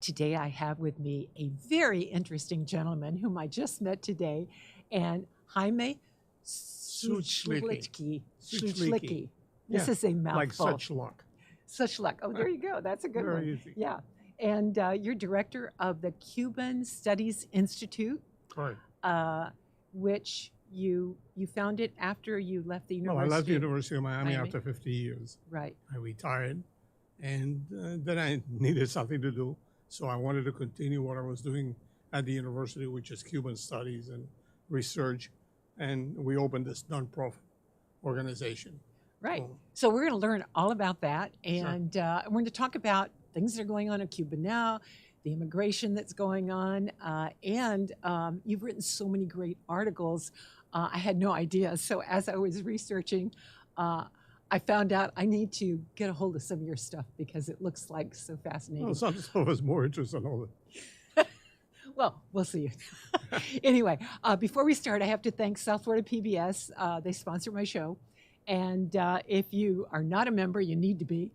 Today I have with me a very interesting gentleman whom I just met today, and Jaime Suchlicki. Suchlicki. This is a mouthful. Like such luck. Such luck. Oh, there you go. That's a good one. Very easy. Yeah. And you're director of the Cuban Studies Institute, Correct. which you founded after you left the Well, university. I left the University of Miami Miami. after 50 years. Right. I retired, and then I needed something to do. So I wanted to continue what I was doing at the university, which is Cuban studies and research. And we opened this nonprofit organization. Right. So we're going to learn all about that. And we're going to talk about things that are going on in Cuba now, the immigration that's going on. And you've written so many great articles. I had no idea. So as I was researching, I found out I need to get a hold of some of your stuff because it looks like so fascinating. Well, some of us more interested in all that. Well, we'll see. Anyway, before we start, I have to thank South Florida PBS. They sponsor my show. And if you are not a member, you need to be.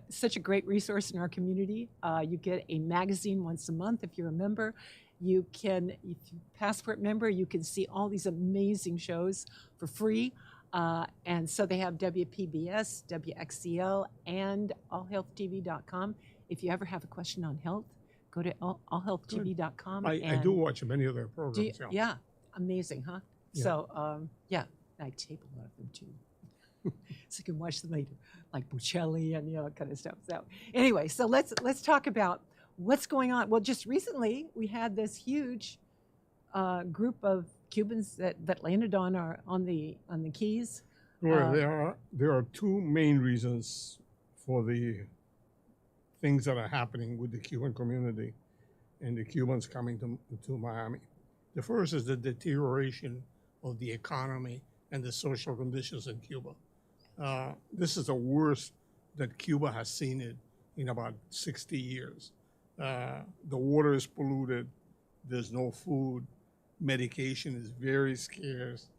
Such a great resource in our community. You get a magazine once a month if you're a member. You can, if you're a Passport member, you can see all these amazing shows for free. And so they have WPBS, WXCL, and allhealthtv.com. If you ever have a question on health, go to allhealthtv.com. I do watch many of their programs. Yeah, amazing, huh? Yeah. So, yeah, I tape a lot of them too. So you can watch them later, like Bocelli and that kind of stuff. So anyway, so let's talk about what's going on. Well, just recently we had this huge group of Cubans that landed on the Keys. Well, there are two main reasons for the things that are happening with the Cuban community and the Cubans coming to Miami. The first is the deterioration of the economy and the social conditions in Cuba. This is the worst that Cuba has seen it in about 60 years. The water is polluted. There's no food. Medication is very scarce.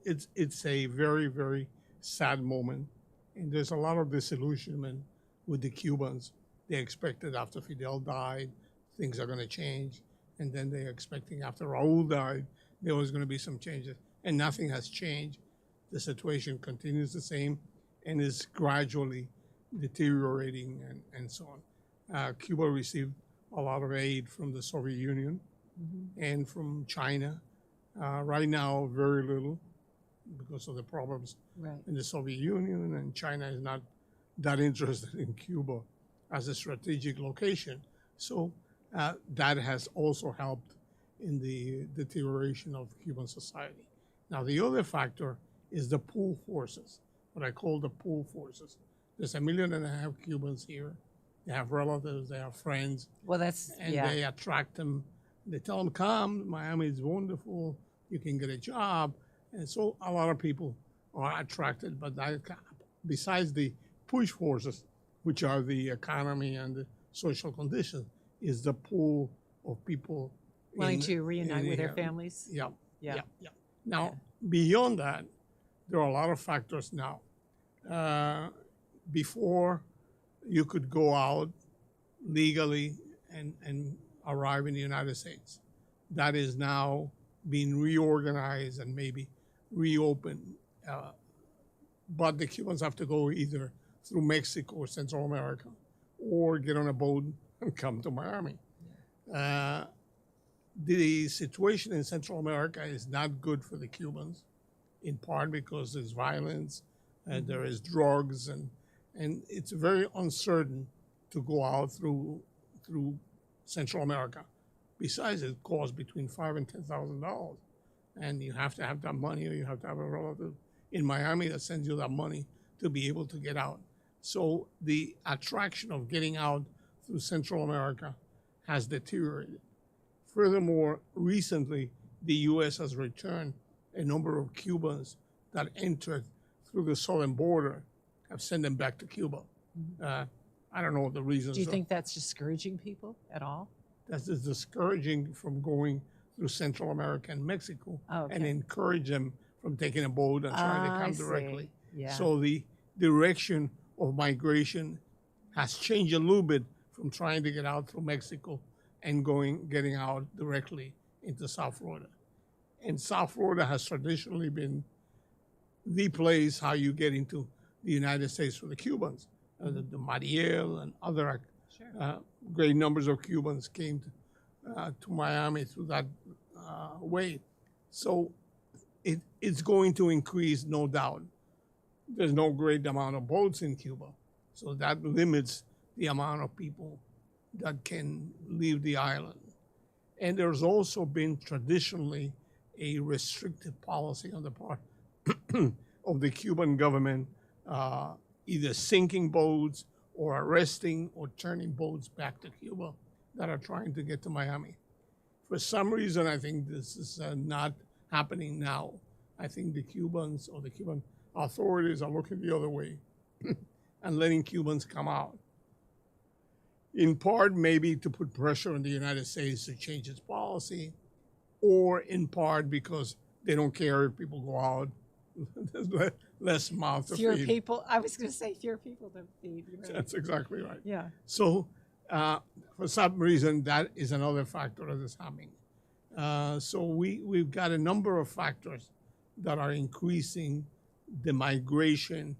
It's a very, very sad moment. And there's a lot of disillusionment with the Cubans. They expected after Fidel died, things are going to change. And then they're expecting after Raul died, there was going to be some changes. And nothing has changed. The situation continues the same and is gradually deteriorating and so on. Cuba received a lot of aid from the Soviet Union and from China. Right now, very little because of the problems in the Soviet Union, and China is not that interested in Cuba as a strategic location. So that has also helped in the deterioration of Cuban society. Now, the other factor is the pull forces, what I call the pull forces. There's 1.5 million Cubans here. They have relatives, they have friends. Well, they attract them. They tell them, come, Miami is wonderful, you can get a job. And so a lot of people are attracted, but besides the push forces, which are the economy and the social conditions, is the pull of people wanting to reunite with their families. Yeah. Now, beyond that, there are a lot of factors now. Before, you could go out legally and arrive in the United States. That is now being reorganized and maybe reopened. But the Cubans have to go either through Mexico or Central America or get on a boat and come to Miami. The situation in Central America is not good for the Cubans, in part because there's violence and there is drugs, and it's very uncertain to go out through Central America. Besides, it costs between $5,000 and $10,000, and you have to have that money, or you have to have a relative in Miami that sends you that money to be able to get out. So the attraction of getting out through Central America has deteriorated. Furthermore, recently, the U.S. has returned a number of Cubans that entered through the southern border, have sent them back to Cuba. I don't know the reasons. Do you think that's discouraging people at all? That's discouraging from going through Central America and Mexico, and encourage them from taking a boat and trying to come directly. Yeah. So the direction of migration has changed a little bit from trying to get out through Mexico and getting out directly into South Florida. And South Florida has traditionally been the place how you get into the United States for the Cubans. The Mariel and other great numbers of Cubans came to Miami through that way. So it's going to increase, no doubt. There's no great amount of boats in Cuba, so that limits the amount of people that can leave the island. And there's also been traditionally a restrictive policy on the part of the Cuban government, either sinking boats or arresting or turning boats back to Cuba that are trying to get to Miami. For some reason, I think this is not happening now. I think the Cubans or the Cuban authorities are looking the other way and letting Cubans come out. In part, maybe to put pressure on the United States to change its policy, or in part because they don't care if people go out. There's less mouth to Fewer feed. people. I was going to say fewer people to feed. Right? That's exactly right. Yeah. So for some reason, that is another factor that is happening. So we've got a number of factors that are increasing the migration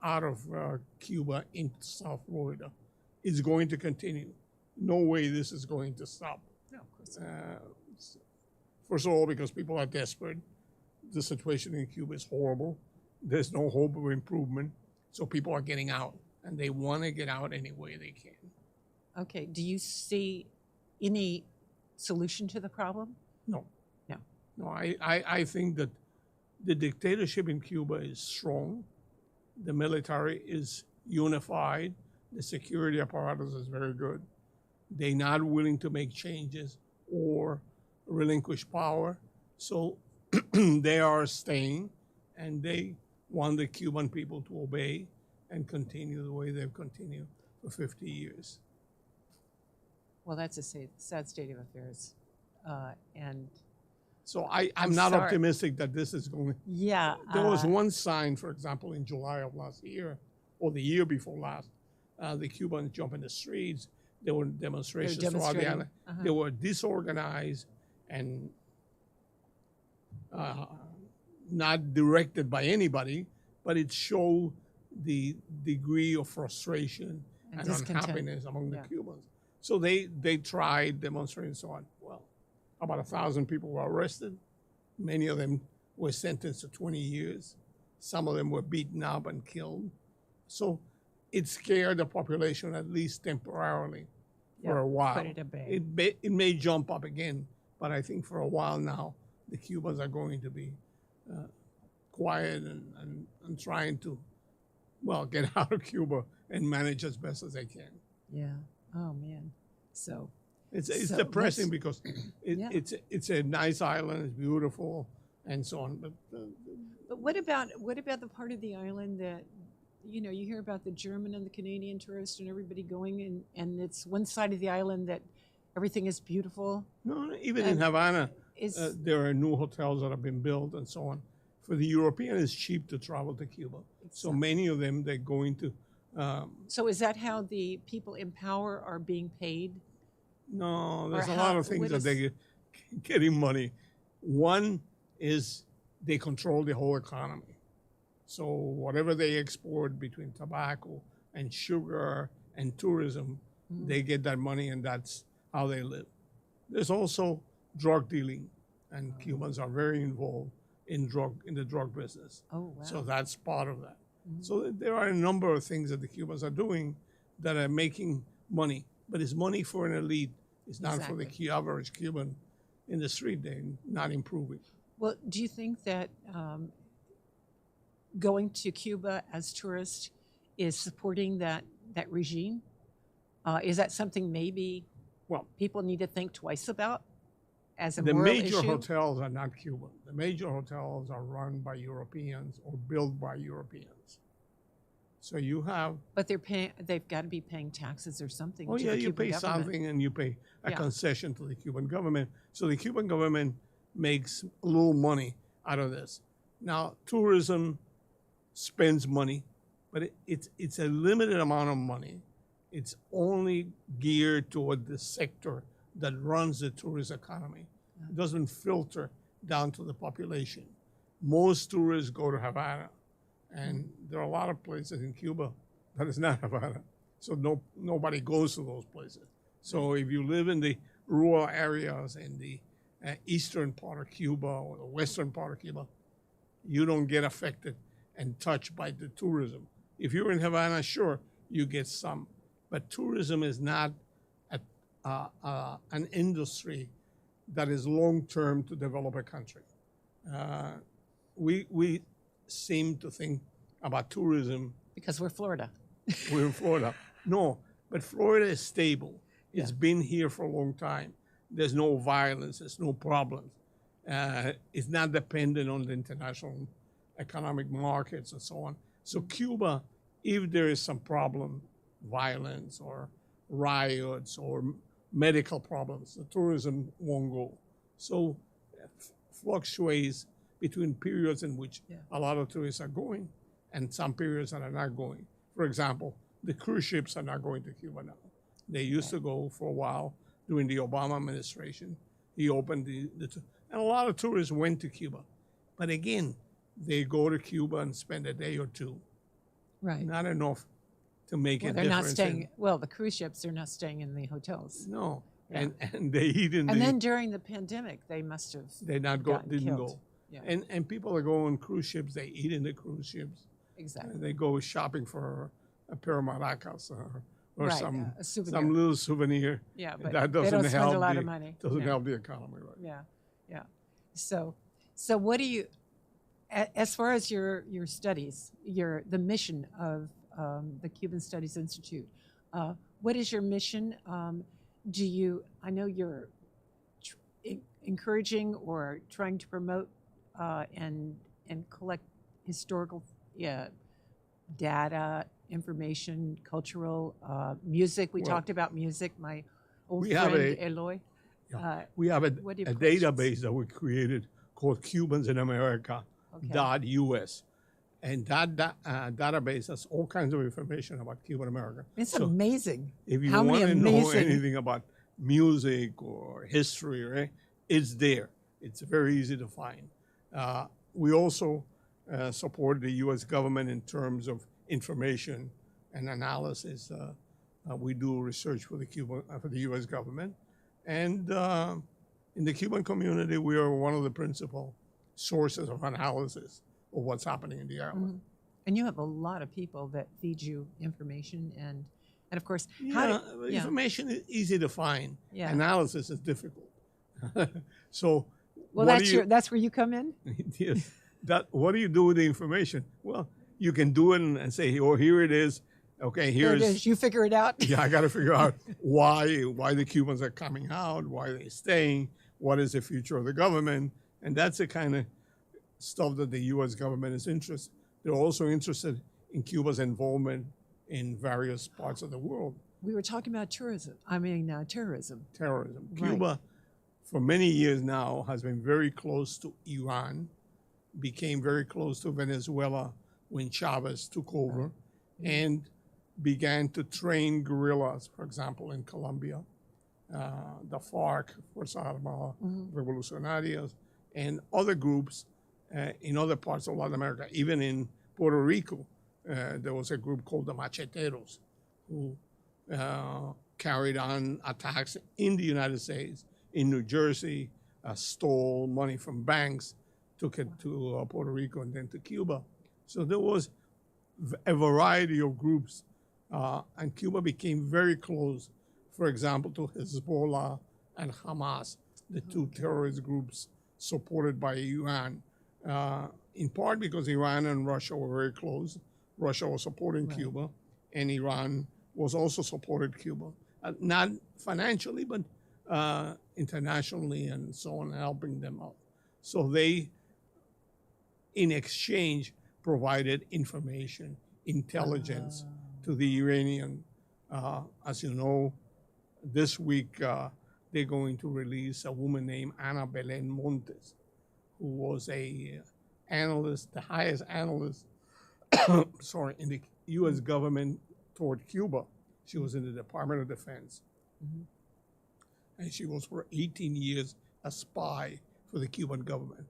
out of Cuba into South Florida. It's going to continue. No way this is going to stop. No, of course not. First of all, because people are desperate. The situation in Cuba is horrible. There's no hope of improvement. So people are getting out, and they want to get out any way they can. Okay. Do you see any solution to the problem? No. No. No, I think that the dictatorship in Cuba is strong. The military is unified. The security apparatus is very good. They're not willing to make changes or relinquish power. So they are staying, and they want the Cuban people to obey and continue the way they've continued for 50 years. Well, that's a sad state of affairs. And so I'm not sorry. optimistic that this is going to... Yeah. There was one sign, for example, in July of last year, or the year before last, the Cubans jumped in the streets. There were demonstrations throughout the island. They were disorganized and not directed by anybody, but it showed the degree of frustration and unhappiness among the Cubans. So they tried demonstrating and so on. Well, about 1,000 people were arrested. Many of them were sentenced to 20 years. Some of them were beaten up and killed. So it scared the population, at least temporarily, for a while. Put it at bay. It may jump up again, but I think for a while now, the Cubans are going to be quiet and trying to, well, get out of Cuba and manage as best as they can. Yeah. Oh, man. So it's depressing because it's a nice island, it's beautiful, and so on. But what about the part of the island that, you know, you hear about the German and the Canadian tourists and everybody going, and it's one side of the island that everything is beautiful. No, even in Havana, there are new hotels that have been built and so on. For the European, it's cheap to travel to Cuba. Exactly. So many of them, they're going to... so is that how the people in power are being paid? No, there's a lot of things that they're getting money. One is they control the whole economy. So whatever they export between tobacco and sugar and tourism, they get that money, and that's how they live. There's also drug dealing, and Cubans are very involved in the drug business. Oh, wow. So that's part of that. So there are a number of things that the Cubans are doing that are making money, but it's money for an elite. It's not for the average Cuban in the street. They're not improving. Well, do you think that going to Cuba as tourists is supporting that regime? Is that something maybe people need to think twice about as a moral issue? The major hotels are not Cuban. The major hotels are run by Europeans or built by Europeans. So you have... But they've got to be paying taxes or something to the you Cuban pay government. something, and you pay a concession to the Cuban government. So the Cuban government makes a little money out of this. Now, tourism spends money, but it's a limited amount of money, it's only geared toward the sector that runs the tourist economy. It doesn't filter down to the population. Most tourists go to Havana, and there are a lot of places in Cuba that is not Havana. So nobody goes to those places. So if you live in the rural areas in the eastern part of Cuba or the western part of Cuba, you don't get affected and touched by the tourism. If you're in Havana, sure, you get some. But tourism is not an industry that is long-term to develop a country. We seem to think about tourism. Because we're Florida. We're in Florida. No, but Florida is stable. It's been here for a long time. There's no violence. There's no problems. It's not dependent on the international economic markets and so on. So Cuba, if there is some problem, violence or riots or medical problems, the tourism won't go. So it fluctuates between periods in which a lot of tourists are going and some periods that are not going. For example, the cruise ships are not going to Cuba now. They used to go for a while during the Obama administration. He opened and a lot of tourists went to Cuba. But again, they go to Cuba and spend a day or two. Right. Not enough to make a They're difference. not staying, the cruise ships are not staying in the hotels. No. Yeah. And they eat in And then during the pandemic, they must have didn't killed. go. Yeah. And people are going on cruise ships, they eat in the cruise ships. Exactly. And they go shopping for a pair of maracas or Right, some souvenir. some little souvenir. Yeah, but that they doesn't don't spend help a lot of money. Doesn't Yeah. help the economy, right? Yeah. So what do you, as far as your studies, the mission of the Cuban Studies Institute, what is your mission? I know you're encouraging or trying to promote and collect historical data, information, cultural, music. We talked about music. My old friend Eloy. We have a what do you database that we created called Cubans in America .us. And that database has all kinds of information about Cuban America. It's amazing. If you How want many to know amazing anything about music or history, right, it's there. It's very easy to find. We also support the U.S. government in terms of information and analysis. We do research for the U.S. government. And in the Cuban community, we are one of the principal sources of analysis of what's happening in the island. Mm-hmm. And you have a lot of people that feed you information and of course, information is easy to find. Yeah. Analysis is difficult. So, that's where you come in? Yes. What do you do with the information? Well, you can do it and say, oh, here it is. Okay, Here it is. You figure it out. Yeah, I got to figure out why the Cubans are coming out, why they're staying, what is the future of the government, and that's the kind of stuff that the U.S. government is interested. They're also interested in Cuba's involvement in various parts of the world. We were talking about terrorism. Terrorism. Right. Cuba, for many years now, has been very close to Iran, became very close to Venezuela when Chavez took over, and began to train guerrillas, for example, in Colombia, the FARC, Fuerzas Armadas Revolucionarias, and other groups in other parts of Latin America. Even in Puerto Rico, there was a group called the Macheteros who carried on attacks in the United States, in New Jersey, stole money from banks, took it to Puerto Rico and then to Cuba. So there was a variety of groups, and Cuba became very close, for example, to Hezbollah and Hamas, the two terrorist groups supported by Iran, in part because Iran and Russia were very close. Russia was supporting Cuba, and Iran was also supported Cuba, not financially, but internationally and so on, helping them out. So they, in exchange, provided information, intelligence to the Iranian. As you know, this week they're going to release a woman named Ana Belén Montes, who was a analyst, the highest analyst, in the U.S. government toward Cuba. She was in the Department of Defense. And she was for 18 years a spy for the Cuban government.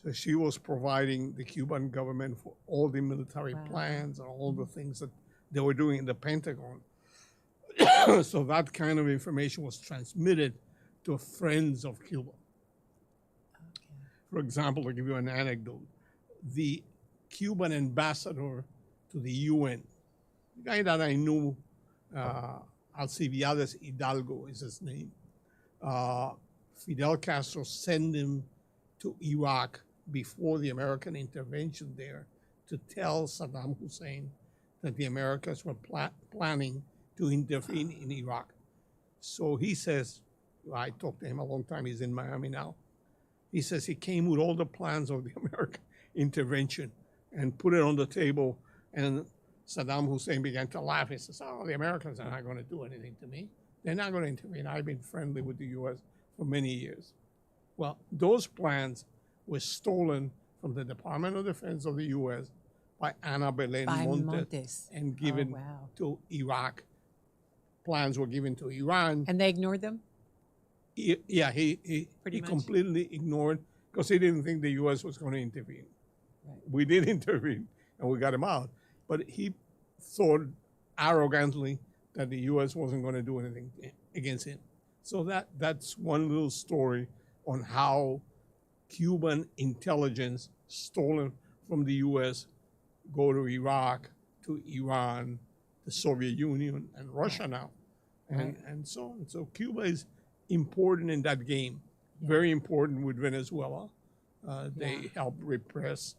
So she was providing the Cuban government for all the military plans and all the things that they were doing in the Pentagon. So that kind of information was transmitted to friends of Cuba. For example, to give you an anecdote, the Cuban ambassador to the UN, the guy that I knew, 𝘭𝘰𝘷𝘦𝘳𝘴𝘱𝘢𝘕 is his name. Fidel Castro sent him to Iraq before the American intervention there to tell Saddam Hussein that the Americans were planning to intervene in Iraq. So he says, I talked to him a long time, he's in Miami now. He says he came with all the plans of the American intervention and put it on the table, and Saddam Hussein began to laugh. He says, oh, the Americans are not going to do anything to me. They're not going to intervene. I've been friendly with the U.S. for many years. Well, those plans were stolen from the Department of Defense of the U.S. by Ana Belén Montes and given to Iraq. Plans were given to Iran. And they ignored them? He completely ignored, because he didn't think the U.S. was going to intervene. Right. We did intervene, and we got him out. But he thought arrogantly that the U.S. wasn't going to do anything against him. So that's one little story on how Cuban intelligence stolen from the U.S. go to Iraq, to Iran, the Soviet Union, and Russia now, and so on. So Cuba is important in that game, very important with Venezuela. They helped repress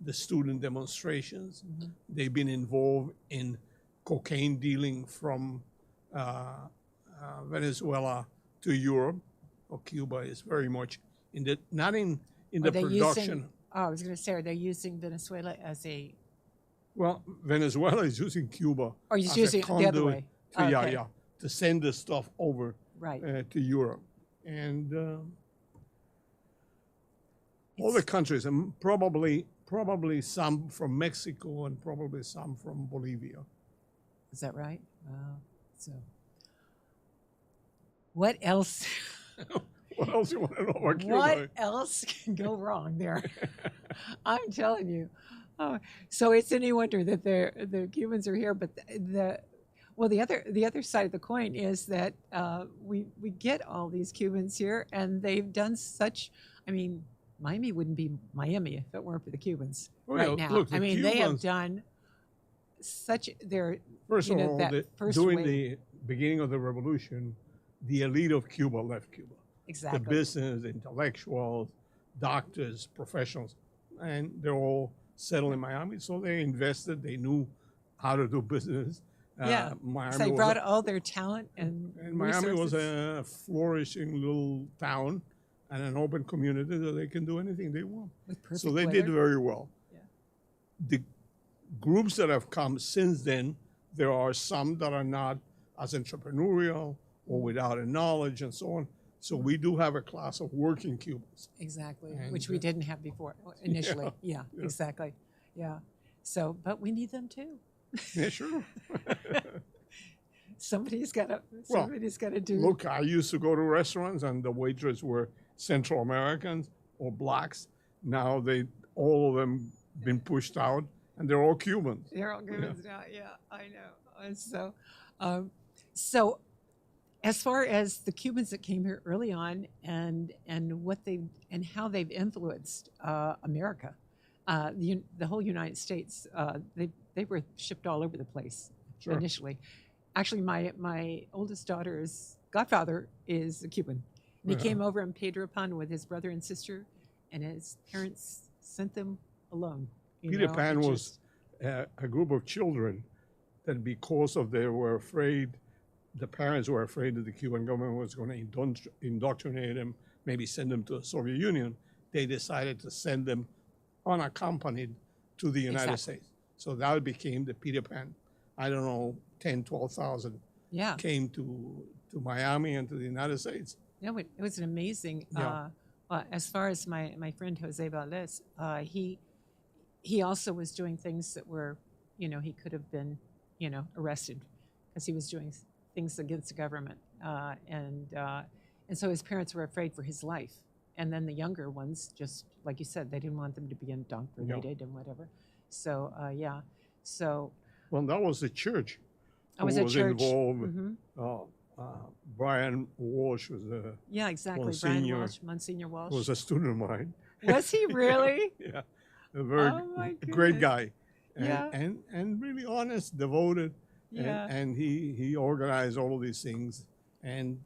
the student demonstrations. They've been involved in cocaine dealing from Venezuela to Europe. Or Cuba is very much in the, not in the production. I was going to say, are they using Venezuela as a... Well, Venezuela is using Cuba as using it the other way. To send the stuff over to Europe. And all the countries, and probably some from Mexico and probably some from Bolivia. Is that right? So, what else? What else you want to know about Cuba? What else can go wrong there? I'm telling you. Oh, so it's any wonder that the Cubans are here, but the other side of the coin is that we get all these Cubans here, and they've done such. I mean, Miami wouldn't be Miami if it weren't for the Cubans right now. Look, I mean, Cubans, they have done such. First of all, during the beginning of the revolution, the elite of Cuba left Cuba. Exactly. The business, intellectuals, doctors, professionals, and they're all settled in Miami. So they invested. They knew how to do business. Miami so they brought all their talent and Miami was a flourishing little town and an open community that they can do anything they want. So they did very well. Yeah. The groups that have come since then, there are some that are not as entrepreneurial or without a knowledge and so on. So we do have a class of working Cubans. Exactly, and, which we didn't have before initially. Yeah, exactly. Yeah. So, but we need them too. Yeah, sure. Somebody's got to do. Look, I used to go to restaurants and the waitresses were Central Americans or blacks. Now all of them been pushed out and they're all Cubans. They're all Cubans now. Yeah, I know. And so as far as the Cubans that came here early on and what how they've influenced America, the whole United States, they were shipped all over the place initially. Actually, my oldest daughter's godfather is a Cuban. And he came over and paid her upon with his brother and sister, and his parents sent them alone. Peter Pan was a group of children that because of they were afraid, the parents were afraid that the Cuban government was going to indoctrinate them, maybe send them to the Soviet Union. They decided to send them unaccompanied to the United States. So that became the Peter Pan. I don't know, 10, 12,000 came to Miami and to the United States. Yeah, it was an amazing, as far as my friend 𝘭𝘰𝘷𝘦𝘳𝘴𝘱𝘢, he also was doing things that were, he could have been, arrested because he was doing things against the government, and so his parents were afraid for his life. And then the younger ones, just like you said, they didn't want them to be indoctrinated and whatever. So yeah, so. Well, that was the church. I was at church. Involved. Mm-hmm. Brian Walsh was a yeah, exactly. Monsignor, Brian Walsh, Monsignor Walsh. was a student of mine. Was he really? Yeah, a very great guy, and, Yeah. and really honest, devoted, Yeah. and he organized all of these things, and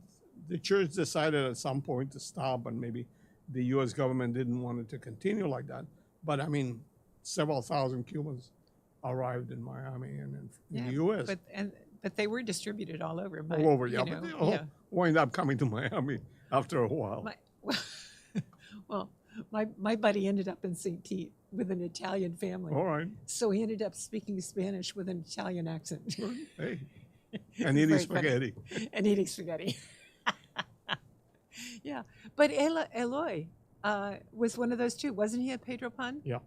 the church decided at some point to stop, and maybe the U.S. government didn't want it to continue like that. But I mean, several thousand Cubans arrived in Miami and in the U.S. But they were distributed all over. all over, yeah. But they all wind up coming to Miami after a while. My buddy ended up in St. Pete with an Italian family. All right. So he ended up speaking Spanish with an Italian accent. Hey, and eating spaghetti. And eating spaghetti. Yeah, but Eloy was one of those too, wasn't he? At Pedro Pan. Yeah.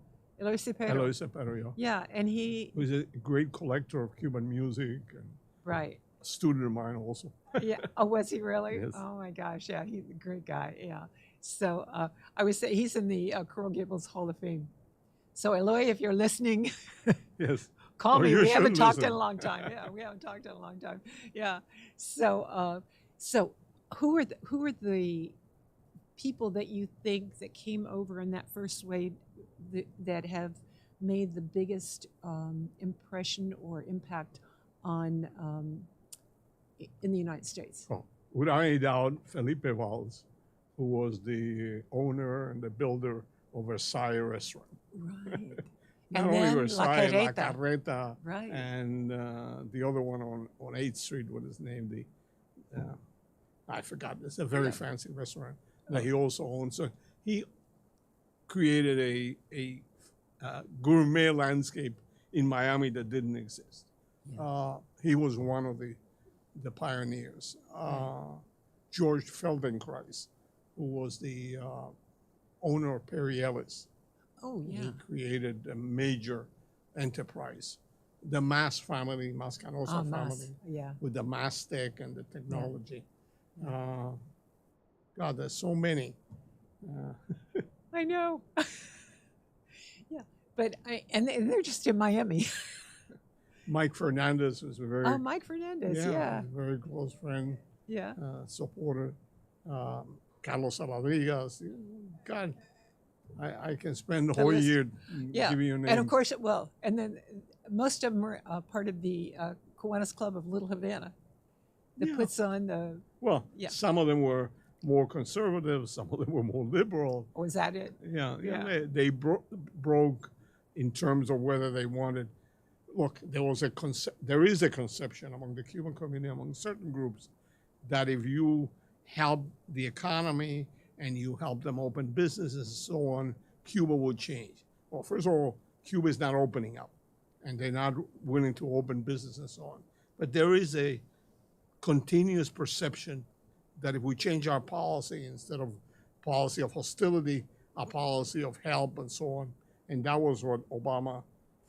Eloy Cepero. Eloy Cepero, yeah. Yeah, and he was a great collector of Cuban music and right. a student of mine also. Yeah. Oh, was he really? Yes. Oh my gosh. Yeah, he's a great guy. Yeah. So I would say he's in the Coral Gables Hall of Fame. So Eloy, if you're listening, Yes. call me. you We should haven't talked listen. in a long time. Yeah, we haven't talked in a long time. Yeah. So so who are the people that you think that came over in that first wave that have made the biggest impression or impact on in the United States? Oh, without any doubt, Felipe Valls, who was the owner and the builder of Versailles restaurant. Right. Not And only then Versailles, La La Carreta. Carreta, Right. and the other one on 8th Street, what is named I forgot. It's a very fancy restaurant that he also owns. So he created a gourmet landscape in Miami that didn't exist. Yeah. He was one of the pioneers. George Feldenkrais, who was the owner of Perry Ellis. Oh yeah. He created a major enterprise. The Mas family, Mascanosa family, Yeah. with the Mastec and the technology. God, there's so many. I know. Yeah, but and they're just in Miami. Mike Fernandez was a very, Mike Fernandez. Yeah. very close friend, Yeah. supporter. Carlos Rodriguez. God, I can spend the The whole list. year Yeah. giving you names. And of course, and then most of them are part of the Kiwanis Club of Little Havana that Yeah. puts on the. Well, Yeah. some of them were more conservative, some of them were more liberal. Or is that it? Yeah. They broke in terms of whether they wanted. Look, there is a conception among the Cuban community, among certain groups, that if you help the economy and you help them open businesses and so on, Cuba will change. Well, first of all, Cuba is not opening up, and they're not willing to open business and so on. But there is a continuous perception that if we change our policy, instead of policy of hostility, a policy of help and so on, and that was what Obama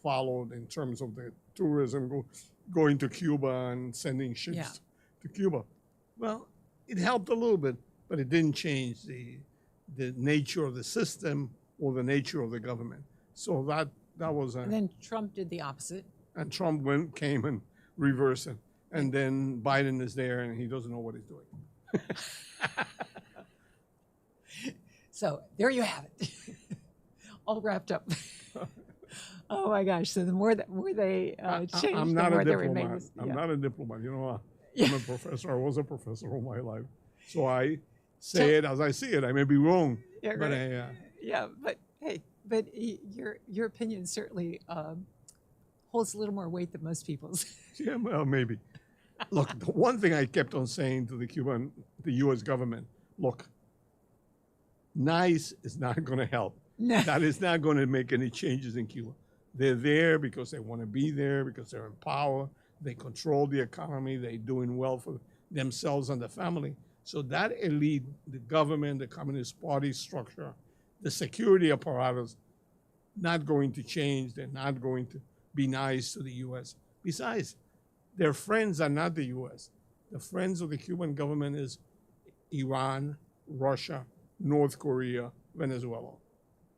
followed in terms of the tourism going to Cuba and sending ships to Cuba. Well, it helped a little bit, but it didn't change the nature of the system or the nature of the government. So that was And then Trump did the opposite. and Trump came and reversed it. And then Biden is there and he doesn't know what he's doing. So there you have it, all wrapped up. Oh my gosh! So the more they change, I'm the not more a they diplomat. remain. I'm not a diplomat. You know, Yeah. I'm a professor. I was a professor all my life. So I say it as I see it. I may be wrong. Yeah, But right. Yeah, but hey, your opinion certainly holds a little more weight than most people's. Yeah, well, maybe. Look, the one thing I kept on saying to the U.S. government, look, nice is not going to help. No. That is not going to make any changes in Cuba. They're there because they want to be there, because they're in power. They control the economy. They're doing well for themselves and the family. So that elite, the government, the Communist Party structure, the security apparatus, not going to change. They're not going to be nice to the U.S. Besides, Their friends are not the U.S. The friends of the Cuban government is Iran, Russia, North Korea, Venezuela.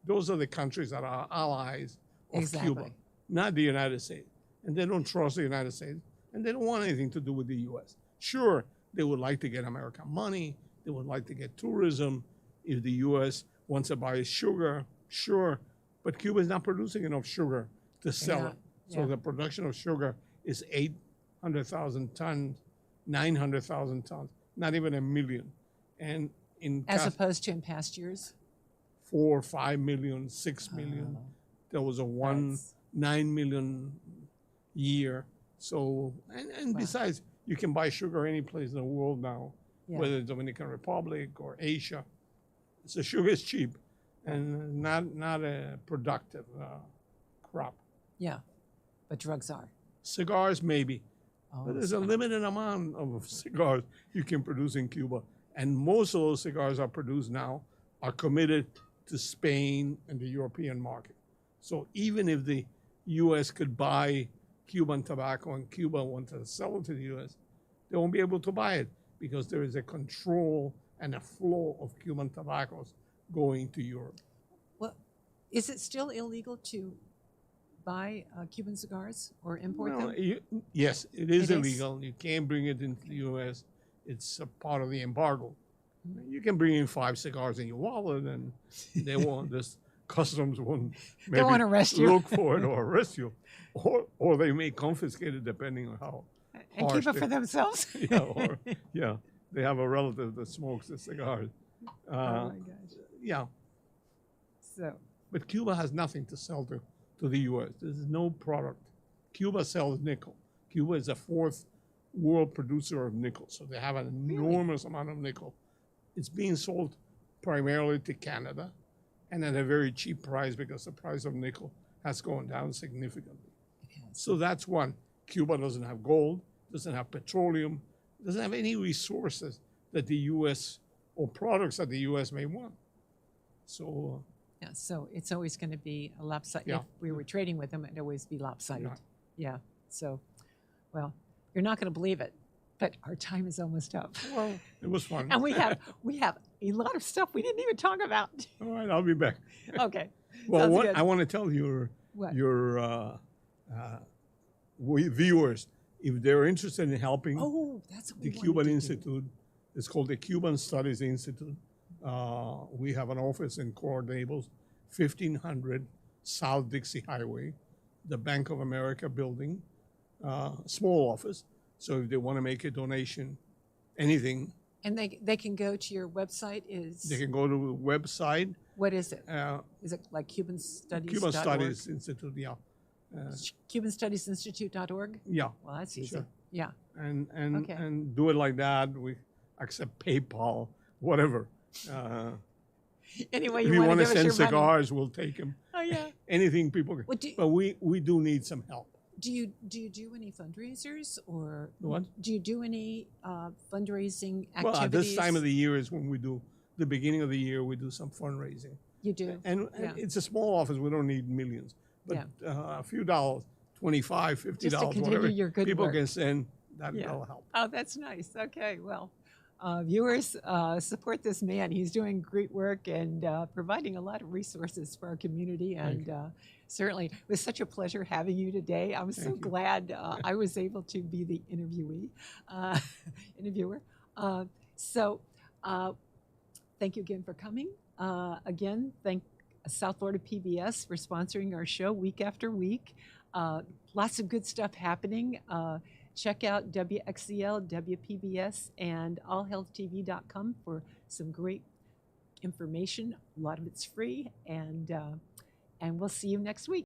Those are the countries that are allies of Cuba, not the United States. And they don't trust the United States, and they don't want anything to do with the U.S. Sure, they would like to get American money. They would like to get tourism. If the U.S. wants to buy sugar, sure. But Cuba is not producing enough sugar to sell it. So the production of sugar is 800,000 tons, 900,000 tons, not even a million. And as opposed to in past years? 4, 5 million, 6 million. There was a 9 million year. So, and besides, you can buy sugar any place in the world now, whether it's Dominican Republic or Asia. So sugar is cheap and not a productive crop. Yeah, but drugs are. Cigars, maybe. But there's a limited amount of cigars you can produce in Cuba. And most of those cigars are produced now are committed to Spain and the European market. So even if the U.S. could buy Cuban tobacco and Cuba wanted to sell it to the U.S., they won't be able to buy it because there is a control and a flow of Cuban tobaccos going to Europe. Well, is it still illegal to buy Cuban cigars or import them? Yes, it is illegal. You can't bring it into the U.S. It's a part of the embargo. You can bring in 5 cigars in your wallet, and they won't. This customs won't maybe want to arrest you. Look for it or arrest you, or they may confiscate it depending on how. And keep it for themselves. They have a relative that smokes the cigars. Oh my gosh. Yeah. So. But Cuba has nothing to sell to the U.S. There's no product. Cuba sells nickel. Cuba is the 4th world producer of nickel, so they have an enormous amount of nickel. It's being sold primarily to Canada and at a very cheap price because the price of nickel has gone down significantly. So that's one. Cuba doesn't have gold, doesn't have petroleum, doesn't have any resources that the U.S. or products that the U.S. may want. So so it's always going to be a lopsided. Yeah. If we were trading with them, it'd always be lopsided. Yeah. So, well, you're not going to believe it, but our time is almost up. Well, it was fun. And we have a lot of stuff we didn't even talk about. All right, I'll be back. Okay. Well, I want to tell your viewers, if they're interested in helping that's what the Cuban Institute, it's called the Cuban Studies Institute. We have an office in Coral Gables, 1500 South Dixie Highway, the Bank of America building, small office. So if they want to make a donation, anything. And they can go to your website They can go to the website. What is it? Is it like Cuban Studies? Cuban Studies Institute, yeah. CubanStudiesInstitute.org? Yeah. Well, that's easy. Sure. Yeah. And do it like that. We accept PayPal, whatever. Anyway, if you want to send cigars, money. We'll take them. Oh yeah. Anything people can. But we do need some help. Do you do any fundraisers or what? Do you do any fundraising activities? Well, at this time of the year is when we do the beginning of the year. We do some fundraising. You do, and it's a small office. We don't need millions, but a few dollars, $25, $50, whatever your good people work. Can send. That'll help. Oh, that's nice. Okay, well. Viewers, support this man. He's doing great work and providing a lot of resources for our community. And certainly, it was such a pleasure having you today. I'm so glad I was able to be the interviewer. Thank you again for coming. Again, thank South Florida PBS for sponsoring our show week after week. Lots of good stuff happening. Check out WXCL, WPBS, and allhealthtv.com for some great information. A lot of it's free, and we'll see you next week.